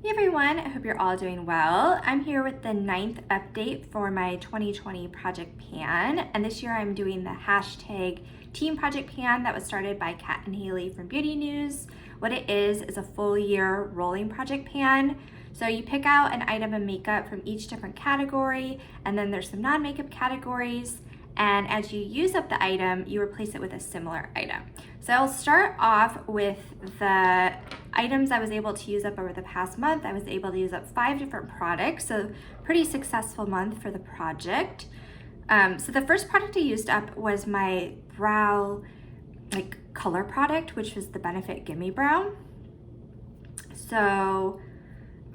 Hey everyone, I hope you're all doing well. I'm here with the 9th update for my 2020 project pan, and this year I'm doing the hashtag Team Project Pan that was started by Kat and Hailey from Beauty News. What it is a full year rolling project pan. So you pick out an item of makeup from each different category, and then there's some non-makeup categories. And as you use up the item, you replace it with a similar item. So I'll start off with the items I was able to use up over the past month. I was able to use up 5 different products, so pretty successful month for the project. So the first product I used up was my brow color product, which was the Benefit Gimme Brow. So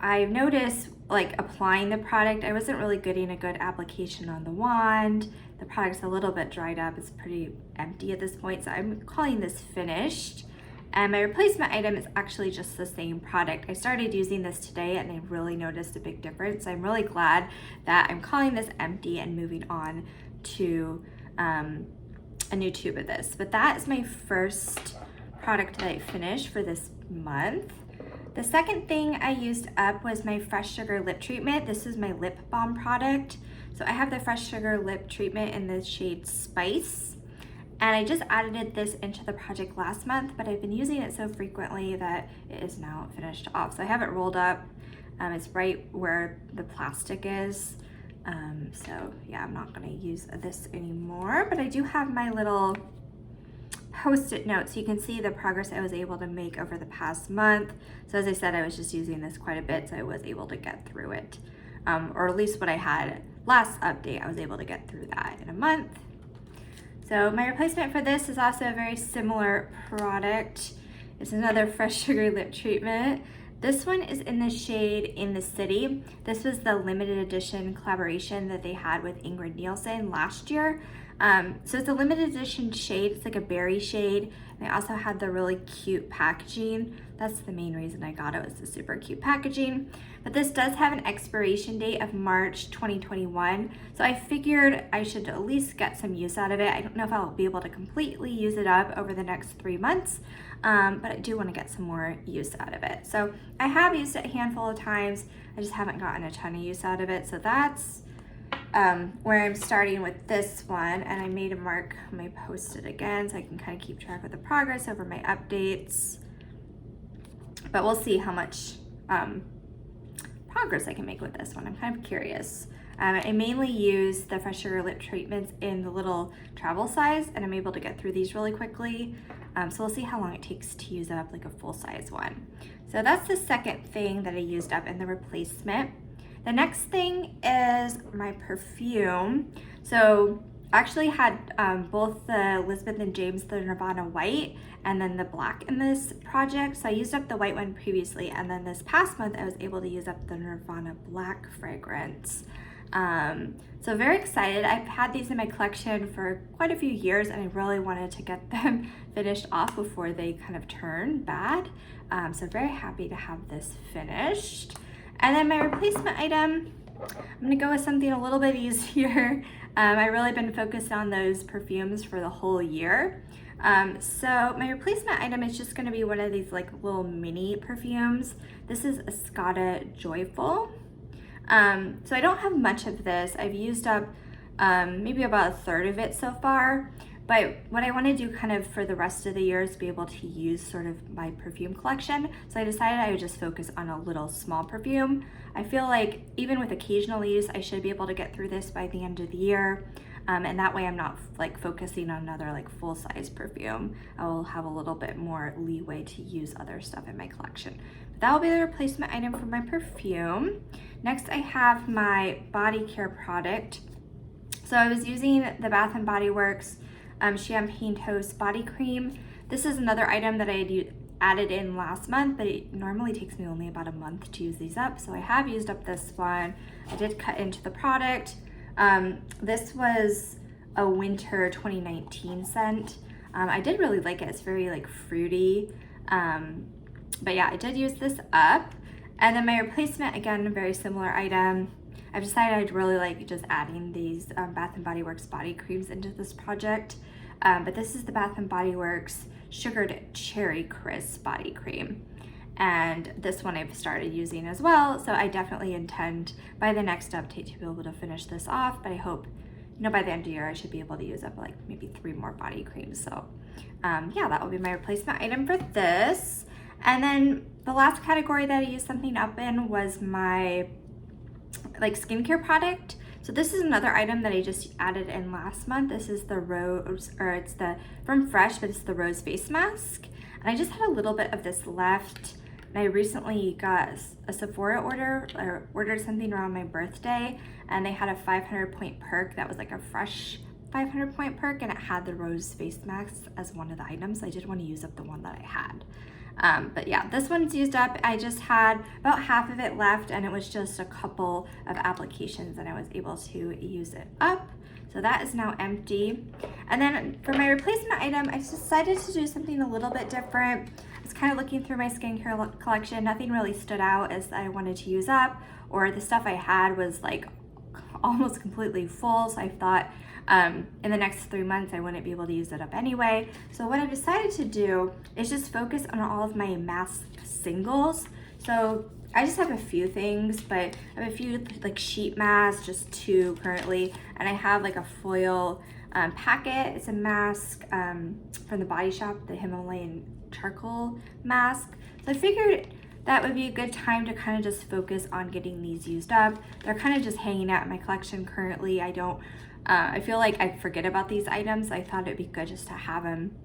I've noticed applying the product, I wasn't really getting a good application on the wand. The product's a little bit dried up. It's pretty empty at this point, so I'm calling this finished. And my replacement item is actually just the same product. I started using this today and I really noticed a big difference. I'm really glad that I'm calling this empty and moving on to a new tube of this. But that is my first product that I finished for this month. The second thing I used up was my Fresh Sugar Lip Treatment. This is my lip balm product. So I have the Fresh Sugar Lip Treatment in the shade Spice. And I just added this into the project last month, but I've been using it so frequently that it is now finished off. So I have it rolled up. It's right where the plastic is. So yeah, I'm not gonna use this anymore, but I do have my little Post-it notes. So you can see the progress I was able to make over the past month. So as I said, I was just using this quite a bit, so I was able to get through it. Or at least what I had last update, I was able to get through that in a month. So my replacement for this is also a very similar product. It's another Fresh Sugar Lip Treatment. This one is in the shade In the City. This was the limited edition collaboration that they had with Ingrid Nielsen last year. So it's a limited edition shade. It's like a berry shade. And I also had the really cute packaging. That's the main reason I got it, was the super cute packaging. But this does have an expiration date of March 2021. So I figured I should at least get some use out of it. I don't know if I'll be able to completely use it up over the next 3 months, but I do want to get some more use out of it. So I have used it a handful of times. I just haven't gotten a ton of use out of it. So that's where I'm starting with this one, and I made a mark on my Post-it again so I can kind of keep track of the progress over my updates. But we'll see how much progress I can make with this one. I'm kind of curious. I mainly use the Fresh Sugar Lip Treatments in the little travel size, and I'm able to get through these really quickly. So we'll see how long it takes to use up like a full size one. So that's the second thing that I used up in the replacement. The next thing is my perfume. So I actually had both the Elizabeth and James, the Nirvana White, and then the black in this project. So I used up the white one previously, and then this past month I was able to use up the Nirvana black fragrance. So very excited. I've had these in my collection for quite a few years, and I really wanted to get them finished off before they kind of turn bad. So very happy to have this finished. And then my replacement item, I'm gonna go with something a little bit easier. I've really been focused on those perfumes for the whole year. So my replacement item is just gonna be one of these little mini perfumes. This is Escada Joyful. So I don't have much of this. I've used up maybe about 1/3 of it so far. But what I want to do kind of for the rest of the year is be able to use sort of my perfume collection. So I decided I would just focus on a little small perfume. I feel like even with occasional use, I should be able to get through this by the end of the year. And that way I'm not focusing on another full-size perfume. I will have a little bit more leeway to use other stuff in my collection. But that will be the replacement item for my perfume. Next I have my body care product. So I was using the Bath & Body Works Champagne Toast Body Cream. This is another item that I had added in last month, but it normally takes me only about a month to use these up. So I have used up this one. I did cut into the product. This was a winter 2019 scent. I did really like it. It's very fruity. But yeah, I did use this up. And then my replacement, again, a very similar item. I've decided I'd really like just adding these Bath & Body Works body creams into this project. But this is the Bath & Body Works Sugared Cherry Crisp Body Cream. and this one I've started using as well. So I definitely intend by the next update to be able to finish this off, but I hope, you know, by the end of the year I should be able to use up like maybe 3 more body creams. So yeah, that will be my replacement item for this. And then the last category that I used something up in was my like skincare product. So this is another item that I just added in last month. This is the Rose, or it's the from Fresh, but it's the Rose face mask. And I just had a little bit of this left. And I recently got a Sephora order, or ordered something around my birthday, and they had a 500-point perk that was like a fresh 500-point perk, and it had the Rose face mask as one of the items. So I did want to use up the one that I had. But yeah, this one's used up. I just had about half of it left, and it was just a couple of applications and I was able to use it up. So that is now empty. And then for my replacement item, I decided to do something a little bit different. I was kind of looking through my skincare collection. Nothing really stood out as I wanted to use up, or the stuff I had was like almost completely full. So I thought in the next 3 months I wouldn't be able to use it up anyway. So what I decided to do is just focus on all of my mask singles. So I just have a few things, but I have a few like sheet masks, just 2 currently, and I have like a foil packet. It's a mask from the Body Shop, the Himalayan charcoal mask. So I figured that would be a good time to kind of just focus on getting these used up. They're kind of just hanging out in my collection currently. I feel like I forget about these items. I thought it'd be good just to have them.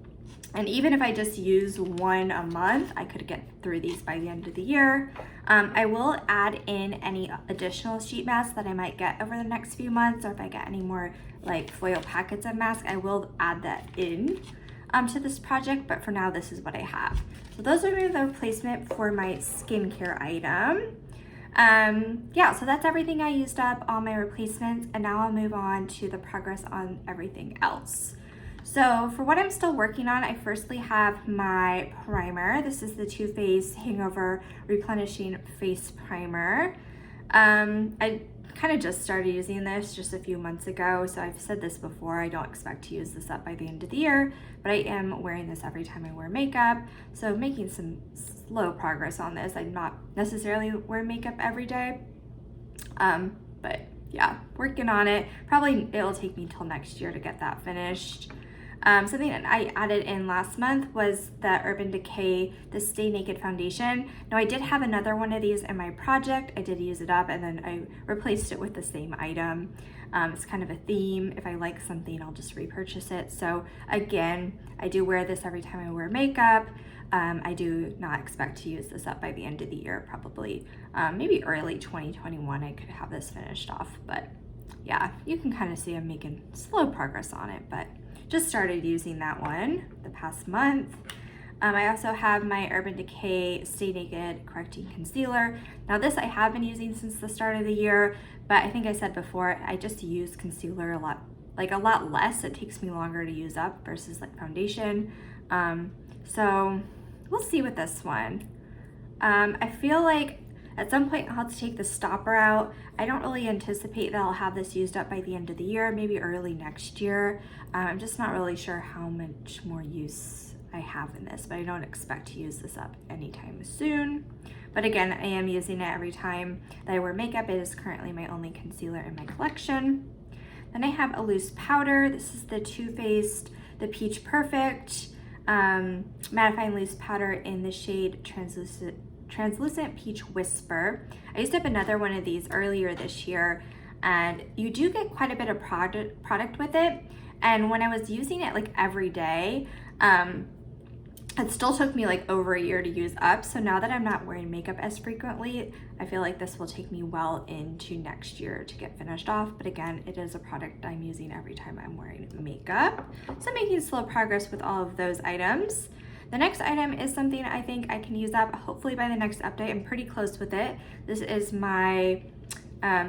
And even if I just use 1 a month, I could get through these by the end of the year. I will add in any additional sheet masks that I might get over the next few months, or if I get any more like foil packets of masks, I will add that in to this project, but for now, this is what I have. So those are the replacement for my skincare item. Yeah, so that's everything I used up, all my replacements, and now I'll move on to the progress on everything else. So for what I'm still working on, I firstly have my primer. This is the Too Faced Hangover Replenishing Face Primer. I kind of just started using this just a few months ago, so I've said this before, I don't expect to use this up by the end of the year, but I am wearing this every time I wear makeup, so making some slow progress on this. I do not necessarily wear makeup every day, but yeah, working on it. Probably it'll take me till next year to get that finished. Something that I added in last month was the Urban Decay, the Stay Naked Foundation. Now I did have another one of these in my project. I did use it up, and then I replaced it with the same item. It's kind of a theme. If I like something, I'll just repurchase it. So again, I do wear this every time I wear makeup. I do not expect to use this up by the end of the year, probably maybe early 2021 I could have this finished off. But yeah, you can kind of see I'm making slow progress on it, but just started using that one the past month. I also have my Urban Decay Stay Naked Correcting Concealer. Now this I have been using since the start of the year, but I think I said before, I just use concealer a lot less. It takes me longer to use up versus like foundation. So we'll see with this one. I feel like at some point I'll have to take the stopper out. I don't really anticipate that I'll have this used up by the end of the year, maybe early next year. I'm just not really sure how much more use I have in this, but I don't expect to use this up anytime soon. But again, I am using it every time that I wear makeup. It is currently my only concealer in my collection. Then I have a loose powder. This is the Too Faced, the Peach Perfect Mattifying Loose Powder in the shade Translucent Peach Whisper. I used up another one of these earlier this year, and you do get quite a bit of product with it. And when I was using it like every day, it still took me like over a year to use up. So now that I'm not wearing makeup as frequently, I feel like this will take me well into next year to get finished off. But again, it is a product I'm using every time I'm wearing makeup. So making slow progress with all of those items. The next item is something I think I can use up hopefully by the next update. I'm pretty close with it. This is my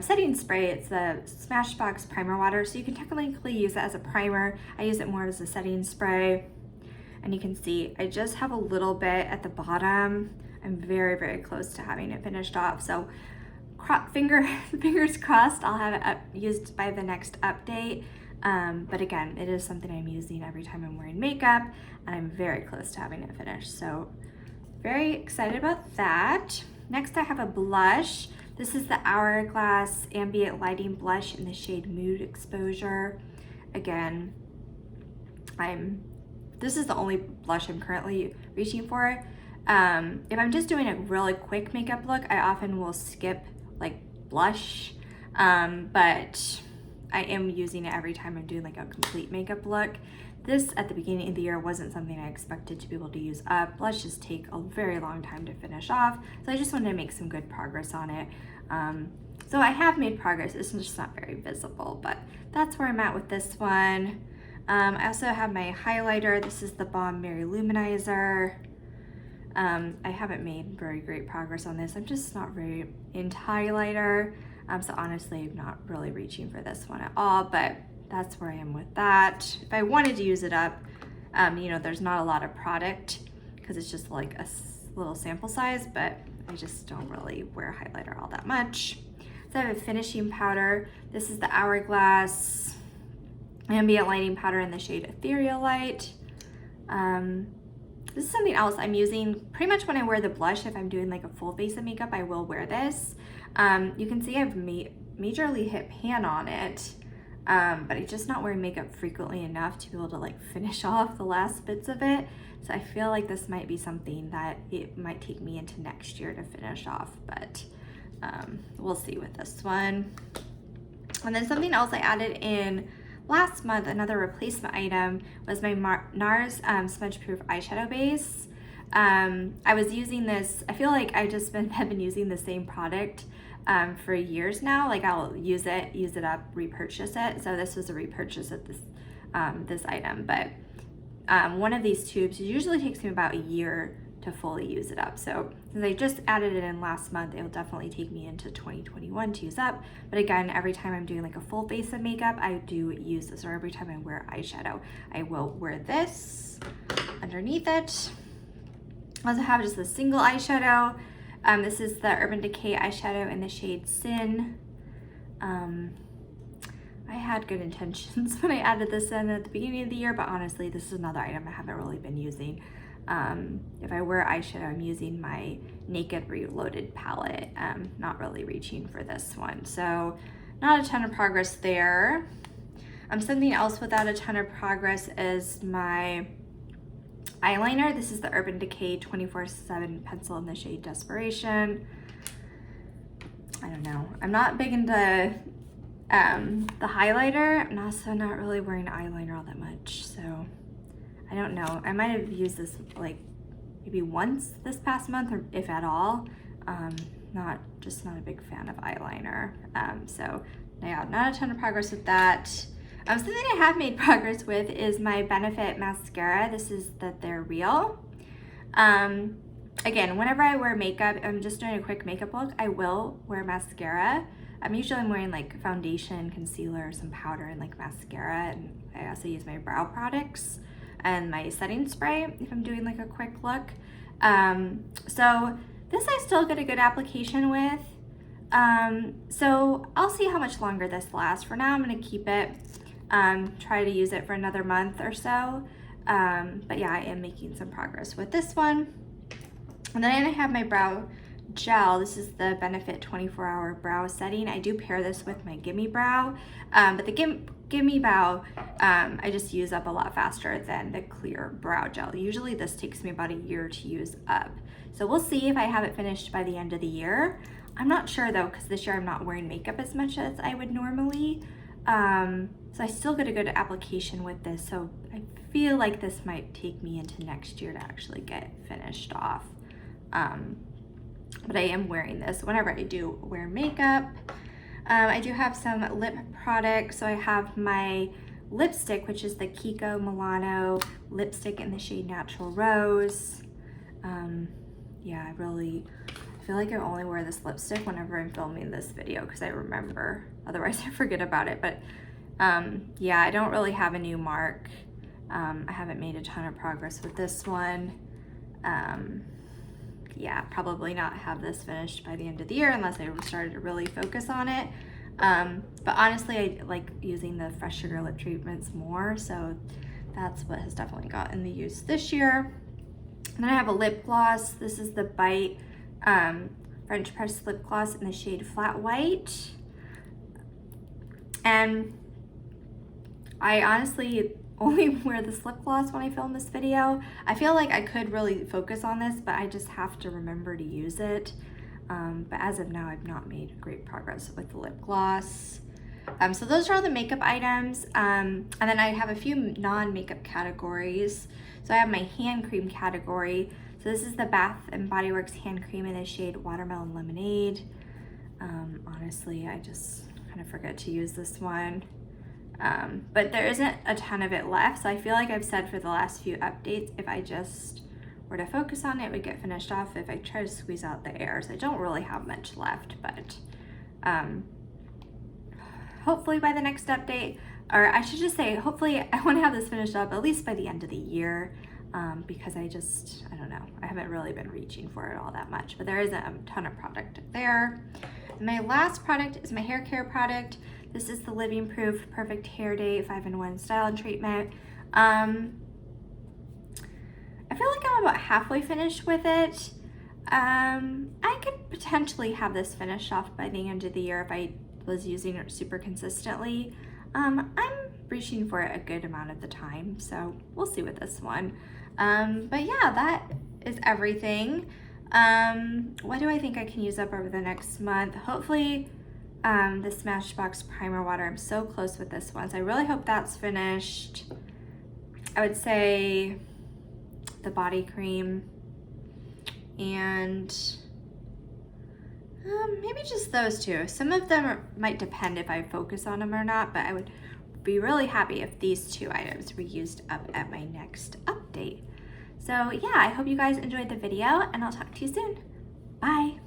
setting spray. It's the Smashbox Primer Water, so you can technically use it as a primer. I use it more as a setting spray, and you can see I just have a little bit at the bottom. I'm very, very close to having it finished off, so fingers crossed I'll have it used by the next update. But again, it is something I'm using every time I'm wearing makeup, and I'm very close to having it finished. So very excited about that. Next I have a blush. This is the Hourglass Ambient Lighting Blush in the shade Mood Exposure. Again, this is the only blush I'm currently reaching for. If I'm just doing a really quick makeup look, I often will skip like blush, but I am using it every time I'm doing like a complete makeup look. This at the beginning of the year wasn't something I expected to be able to use up. Blushes take a very long time to finish off, so I just wanted to make some good progress on it. So I have made progress, it's just not very visible, but that's where I'm at with this one. I also have my highlighter. This is the Balm Mary Luminizer. I haven't made very great progress on this. I'm just not very into highlighter. So honestly, I'm not really reaching for this one at all, but that's where I am with that. If I wanted to use it up, you know, there's not a lot of product because it's just like a little sample size, but I just don't really wear highlighter all that much. So I have a finishing powder. This is the Hourglass Ambient Lighting Powder in the shade Ethereal Light. This is something else I'm using pretty much when I wear the blush. If I'm doing like a full face of makeup, I will wear this. You can see I've majorly hit pan on it, but I'm just not wearing makeup frequently enough to be able to like finish off the last bits of it. So I feel like this might be something that it might take me into next year to finish off, but we'll see with this one. And then something else I added in last month, another replacement item, was my NARS Smudge Proof Eyeshadow Base. I was using this, I feel like I just have been using the same product for years now. Like I'll use it up, repurchase it. So this was a repurchase of this item, but one of these tubes usually takes me about a year to fully use it up. So since I just added it in last month, it will definitely take me into 2021 to use up. But again, every time I'm doing like a full face of makeup, I do use this, or every time I wear eyeshadow, I will wear this underneath it. I also have just a single eyeshadow. This is the Urban Decay eyeshadow in the shade Sin. I had good intentions when I added this in at the beginning of the year, but honestly, this is another item I haven't really been using. If I wear eyeshadow, I'm using my Naked Reloaded palette, not really reaching for this one. So not a ton of progress there. Something else without a ton of progress is my eyeliner. This is the Urban Decay 24/7 pencil in the shade Desperation. I don't know. I'm not big into the highlighter. I'm also not really wearing eyeliner all that much, so I don't know. I might have used this like maybe once this past month, or if at all. Not a big fan of eyeliner. So yeah, not a ton of progress with that. Something I have made progress with is my Benefit mascara. This is the They're Real. Again, whenever I wear makeup, I'm just doing a quick makeup look, I will wear mascara. Usually I'm wearing like foundation, concealer, some powder, and like mascara, and I also use my brow products and my setting spray if I'm doing like a quick look. So this I still get a good application with. So I'll see how much longer this lasts. For now, I'm gonna keep it, try to use it for another month or so. But yeah, I am making some progress with this one. And then I have my brow gel. This is the Benefit 24-hour brow setting. I do pair this with my Gimme Brow, but the Gimme Brow I just use up a lot faster than the clear brow gel. Usually this takes me about a year to use up. So we'll see if I have it finished by the end of the year. I'm not sure though, because this year I'm not wearing makeup as much as I would normally. So I still get a good application with this. So I feel like this might take me into next year to actually get finished off. But I am wearing this whenever I do wear makeup. I do have some lip products. So I have my lipstick, which is the Kiko Milano lipstick in the shade Natural Rose. Yeah, I feel like I only wear this lipstick whenever I'm filming this video because I remember, otherwise I forget about it. But yeah, I don't really have a new mark. I haven't made a ton of progress with this one. Yeah, probably not have this finished by the end of the year unless I started to really focus on it. But honestly, I like using the Fresh Sugar lip treatments more, so that's what has definitely gotten the use this year. And then I have a lip gloss. This is the Bite French Press Lip Gloss in the shade Flat White. And I honestly only wear this lip gloss when I film this video. I feel like I could really focus on this, but I just have to remember to use it. But as of now, I've not made great progress with the lip gloss. So those are all the makeup items. And then I have a few non-makeup categories. So I have my hand cream category. So this is the Bath & Body Works hand cream in the shade Watermelon Lemonade. Honestly, I just kind of forget to use this one. But there isn't a ton of it left. So I feel like I've said for the last few updates, if I just were to focus on it, it would get finished off if I try to squeeze out the air. So I don't really have much left, but hopefully by the next update, or I should just say, hopefully I want to have this finished up at least by the end of the year, because I don't know, I haven't really been reaching for it all that much, but there isn't a ton of product there. My last product is my hair care product. This is the Living Proof Perfect Hair Day 5-in-1 Style and Treatment. I feel like I'm about halfway finished with it. I could potentially have this finished off by the end of the year if I was using it super consistently. I'm reaching for it a good amount of the time, so we'll see with this one. But yeah, that is everything. What do I think I can use up over the next month? Hopefully the Smashbox Primer Water. I'm so close with this one, so I really hope that's finished. I would say the body cream and maybe just those two. Some of them might depend if I focus on them or not, but I would be really happy if these two items were used up at my next update. So yeah, I hope you guys enjoyed the video, and I'll talk to you soon. Bye.